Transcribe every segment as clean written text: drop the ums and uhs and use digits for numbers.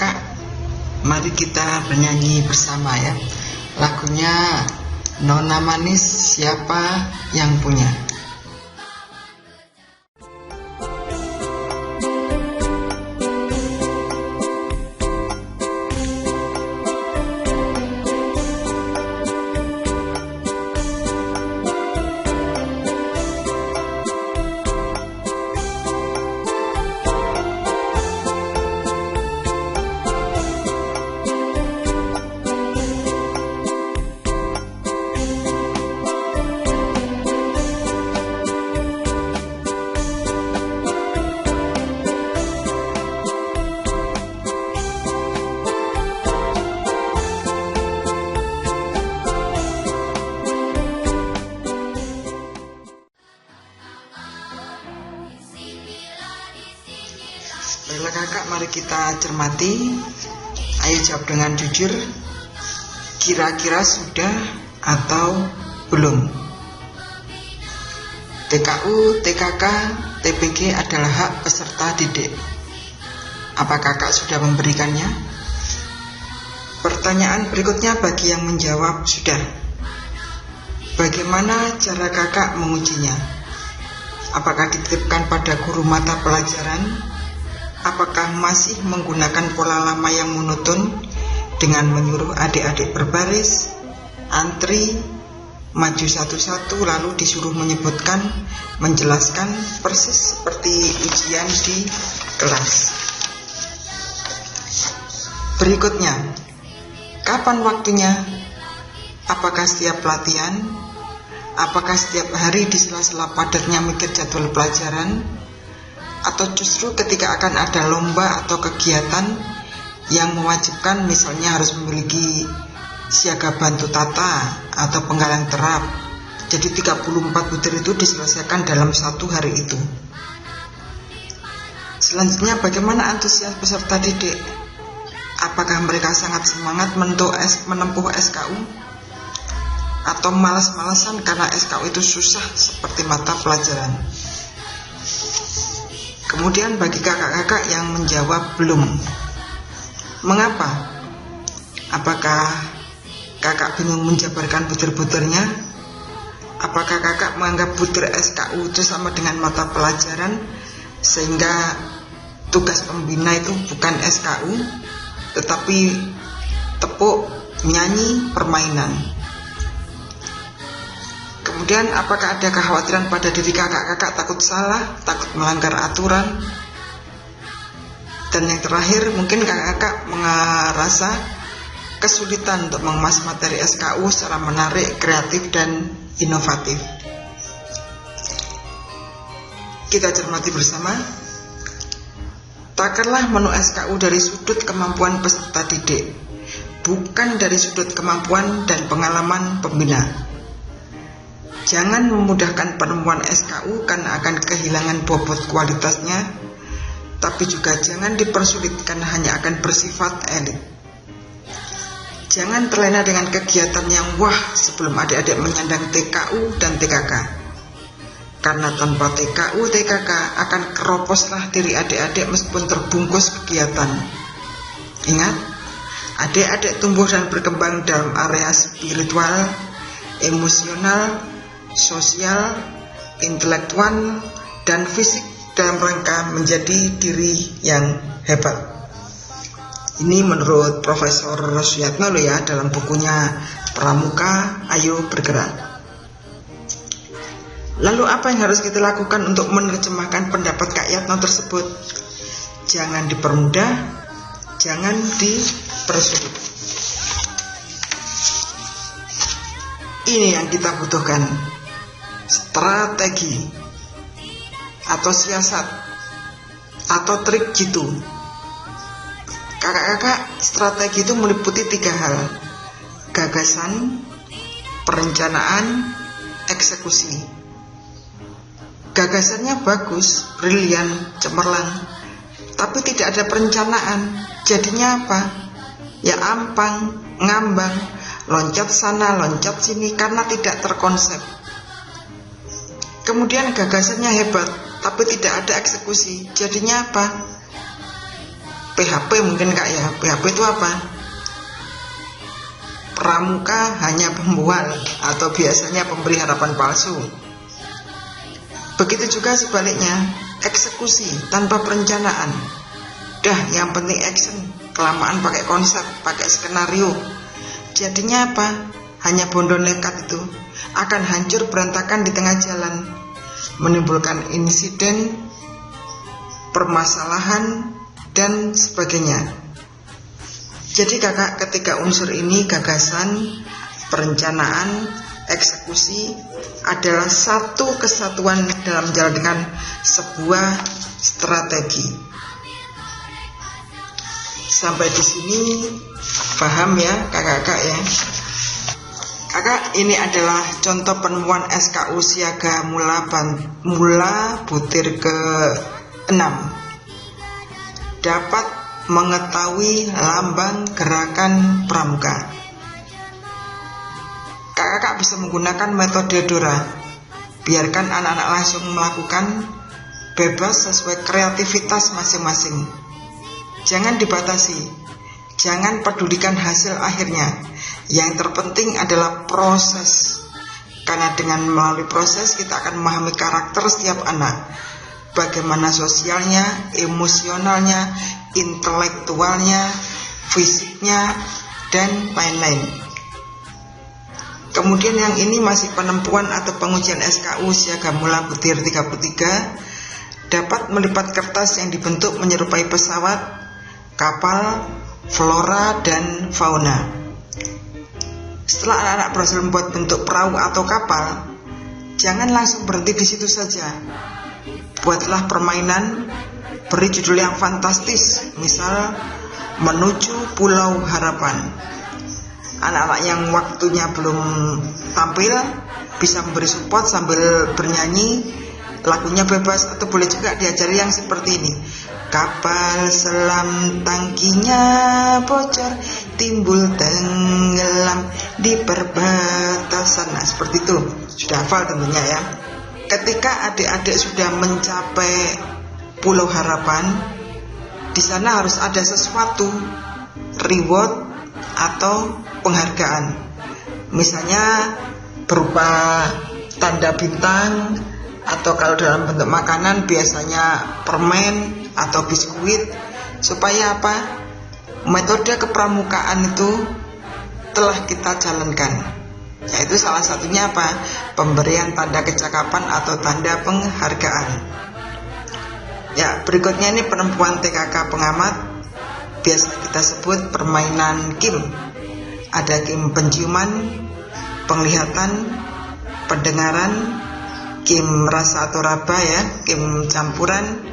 kakak-kakak, mari kita bernyanyi bersama ya. Lagunya Nona Manis Siapa Yang Punya. Baiklah kakak, mari kita cermati. Ayo jawab dengan jujur. Kira-kira sudah atau belum? TKU, TKK, TPG adalah hak peserta didik. Apa kakak sudah memberikannya? Pertanyaan berikutnya bagi yang menjawab sudah. Bagaimana cara kakak mengujinya? Apakah dititipkan pada guru mata pelajaran? Apakah masih menggunakan pola lama yang monoton dengan menyuruh adik-adik berbaris, antri, maju satu-satu lalu disuruh menyebutkan, menjelaskan persis seperti ujian di kelas? Berikutnya, kapan waktunya? Apakah setiap pelatihan? Apakah setiap hari di sela-sela padatnya mikir jadwal pelajaran? Atau justru ketika akan ada lomba atau kegiatan yang mewajibkan, misalnya harus memiliki siaga bantu tata atau penggalang terap, jadi 34 butir itu diselesaikan dalam satu hari itu. Selanjutnya, bagaimana antusias peserta didik? Apakah mereka sangat semangat menempuh SKU? Atau malas-malasan karena SKU itu susah seperti mata pelajaran? Kemudian bagi kakak-kakak yang menjawab belum, mengapa? Apakah kakak bingung menjabarkan butir-butirnya? Apakah kakak menganggap butir SKU itu sama dengan mata pelajaran, sehingga tugas pembina itu bukan SKU, tetapi tepuk, nyanyi, permainan? Kemudian apakah ada kekhawatiran pada diri kakak-kakak takut salah, takut melanggar aturan? Dan yang terakhir, mungkin kakak-kakak merasa kesulitan untuk mengemas materi SKU secara menarik, kreatif, dan inovatif. Kita cermati bersama. Takarlah menu SKU dari sudut kemampuan peserta didik, bukan dari sudut kemampuan dan pengalaman pembina. Jangan memudahkan penemuan SKU karena akan kehilangan bobot kualitasnya, tapi juga jangan dipersulitkan hanya akan bersifat elit. Jangan terlena dengan kegiatan yang wah sebelum adik-adik menyandang TKU dan TKK. Karena tanpa TKU, TKK akan keroposlah diri adik-adik meskipun terbungkus kegiatan. Ingat, adik-adik tumbuh dan berkembang dalam area spiritual, emosional, sosial, intelektual, dan fisik dalam rangka menjadi diri yang hebat. Ini menurut Profesor Suyatno ya, dalam bukunya Pramuka, Ayo Bergerak. Lalu apa yang harus kita lakukan untuk menerjemahkan pendapat Kak Yatno tersebut? Jangan dipermudah, jangan dipersulit. Ini yang kita butuhkan. Strategi atau siasat atau trik gitu. Kakak-kakak, strategi itu meliputi 3 hal: gagasan, perencanaan, eksekusi. Gagasannya bagus, brilian, cemerlang, tapi tidak ada perencanaan. Jadinya apa? Ya ampang, ngambang, loncat sana, loncat sini karena tidak terkonsep. Kemudian gagasannya hebat, tapi tidak ada eksekusi. Jadinya apa? PHP mungkin Kak ya. PHP itu apa? Pramuka hanya pembual atau biasanya pemberi harapan palsu. Begitu juga sebaliknya, eksekusi tanpa perencanaan. Dah, yang penting action, kelamaan pakai konsep, pakai skenario. Jadinya apa? Hanya bondo nekat itu akan hancur berantakan di tengah jalan, menimbulkan insiden, permasalahan, dan sebagainya. Jadi kakak, ketiga unsur ini, gagasan, perencanaan, eksekusi, adalah satu kesatuan dalam menjalankan sebuah strategi. Sampai di sini paham ya kakak-kakak ya. Kakak, ini adalah contoh penemuan SKU Siaga Mula butir ke-6. Dapat mengetahui lambang gerakan pramuka. Kakak bisa menggunakan metode Dora. Biarkan anak-anak langsung melakukan, bebas sesuai kreativitas masing-masing. Jangan dibatasi, jangan pedulikan hasil akhirnya. Yang terpenting adalah proses. Karena dengan melalui proses kita akan memahami karakter setiap anak. Bagaimana sosialnya, emosionalnya, intelektualnya, fisiknya, dan lain-lain. Kemudian yang ini masih penempuan atau pengujian SKU Siaga Mula butir 33. Dapat melipat kertas yang dibentuk menyerupai pesawat, kapal, flora, dan fauna. Setelah anak-anak berhasil membuat bentuk perahu atau kapal, jangan langsung berhenti di situ saja. Buatlah permainan, beri judul yang fantastis, misal Menuju Pulau Harapan. Anak-anak yang waktunya belum tampil bisa memberi support sambil bernyanyi. Lagunya bebas atau boleh juga diajari yang seperti ini. Kapal selam tangkinya bocor, timbul tenggelam di perbatasan. Nah, seperti itu. Sudah hafal tentunya ya. Ketika adik-adik sudah mencapai Pulau Harapan, di sana harus ada sesuatu, reward atau penghargaan. Misalnya berupa tanda bintang, atau kalau dalam bentuk makanan biasanya permen atau biskuit. Supaya apa? Metode kepramukaan itu telah kita jalankan. Yaitu salah satunya apa? Pemberian tanda kecakapan atau tanda penghargaan. Ya, berikutnya ini penemuan TKK pengamat. Biasa kita sebut permainan Kim. Ada Kim penciuman, penglihatan, pendengaran, Kim rasa atau raba ya, Kim campuran.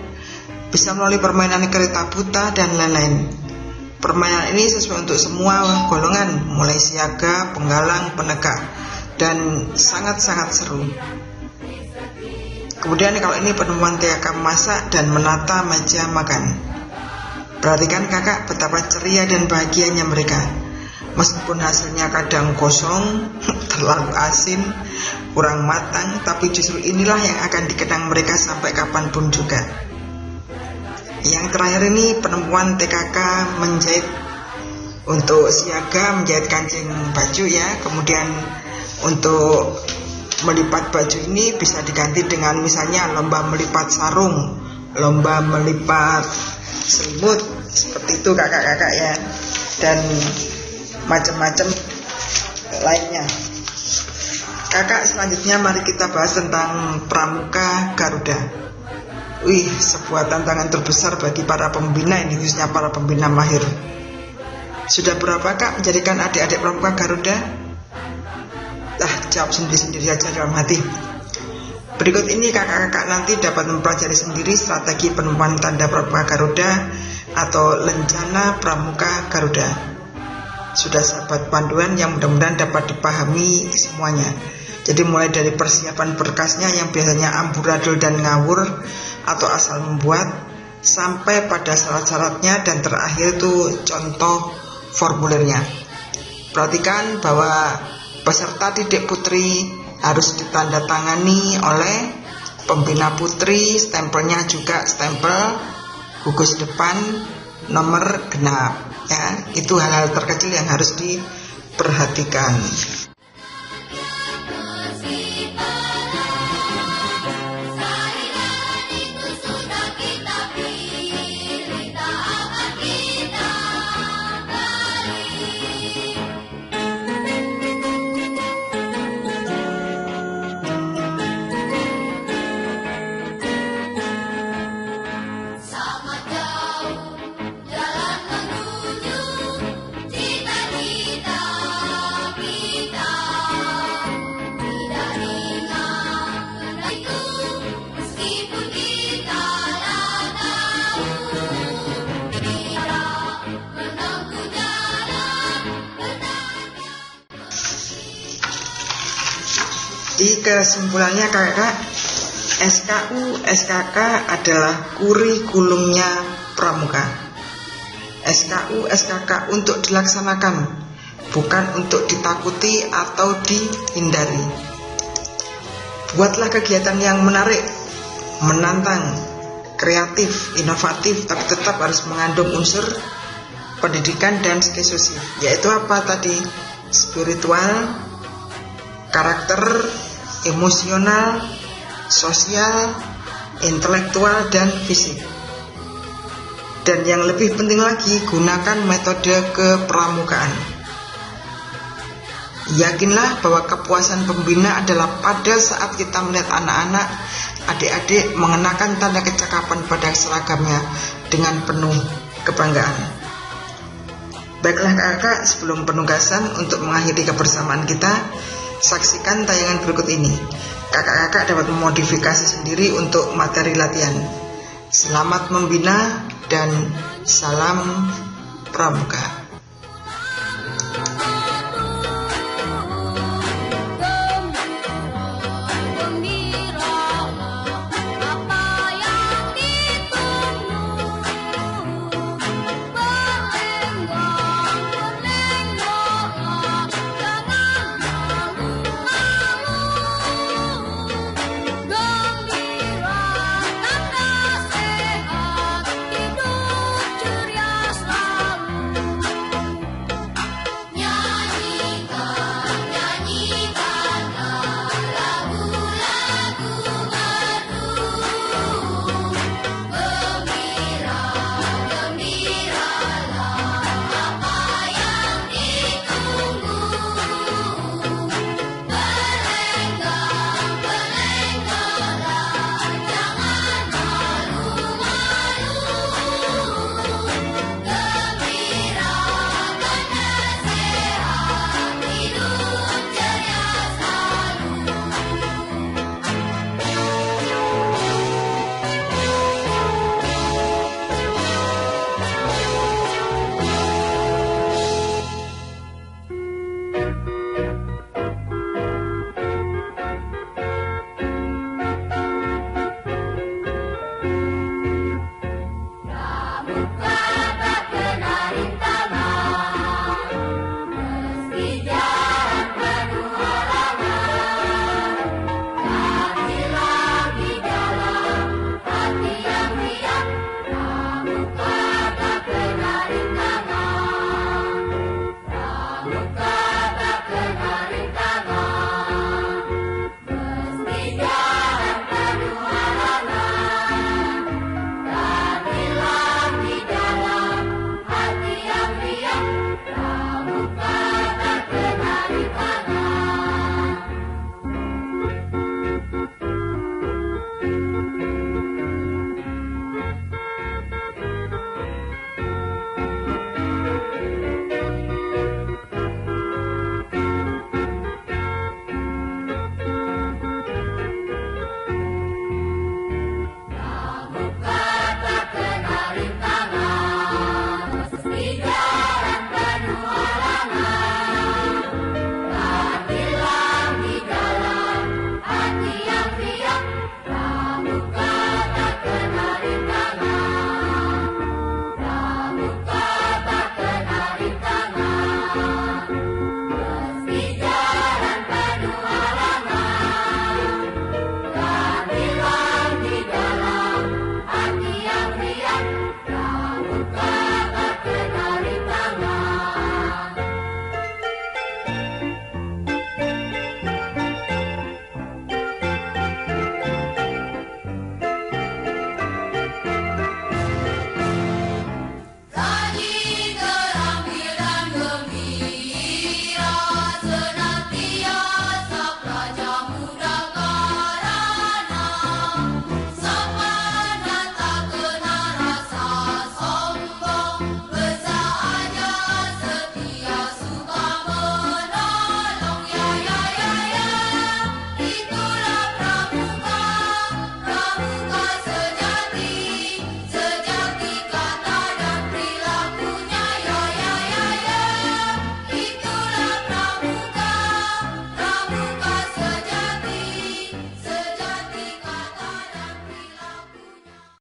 Bisa melalui permainan kereta buta dan lain-lain. Permainan ini sesuai untuk semua golongan, mulai siaga, penggalang, penegak, dan sangat-sangat seru. Kemudian kalau ini penemuan TKK memasak dan menata meja makan. Perhatikan kakak betapa ceria dan bahagianya mereka. Meskipun hasilnya kadang kosong, terlalu asin, kurang matang, tapi justru inilah yang akan dikenang mereka sampai kapanpun juga. Yang terakhir ini penemuan TKK menjahit. Untuk siaga menjahit kancing baju ya. Kemudian untuk melipat baju ini bisa diganti dengan misalnya lomba melipat sarung, lomba melipat selimut, seperti itu kakak-kakak ya. Dan macam-macam lainnya. Kakak, selanjutnya mari kita bahas tentang Pramuka Garuda. Wih, sebuah tantangan terbesar bagi para pembina ini, khususnya para pembina mahir. Sudah berapa kak menjadikan adik-adik Pramuka Garuda? Jawab sendiri-sendiri aja dalam hati. Berikut ini kakak-kakak nanti dapat mempelajari sendiri strategi penemuan tanda Pramuka Garuda atau lencana Pramuka Garuda. Sudah sahabat panduan yang mudah-mudahan dapat dipahami semuanya. Jadi mulai dari persiapan berkasnya yang biasanya amburadul dan ngawur atau asal membuat, sampai pada syarat-syaratnya, dan terakhir itu contoh formulirnya. Perhatikan bahwa peserta didik putri harus ditandatangani oleh pembina putri, stempelnya juga stempel gugus depan nomor genap ya. Itu hal-hal terkecil yang harus diperhatikan. Di kesimpulannya kakak, SKU, SKK adalah kurikulumnya pramuka. SKU, SKK untuk dilaksanakan, bukan untuk ditakuti atau dihindari. Buatlah kegiatan yang menarik, menantang, kreatif, inovatif, tapi tetap harus mengandung unsur pendidikan dan sosial, yaitu apa tadi? Spiritual, karakter, emosional, sosial, intelektual, dan fisik. Dan yang lebih penting lagi, gunakan metode kepramukaan. Yakinlah bahwa kepuasan pembina adalah pada saat kita melihat anak-anak, adik-adik mengenakan tanda kecakapan pada seragamnya dengan penuh kebanggaan. Baiklah kakak, sebelum penugasan untuk mengakhiri kebersamaan kita, saksikan tayangan berikut ini. Kakak-kakak dapat memodifikasi sendiri untuk materi latihan. Selamat membina dan salam pramuka.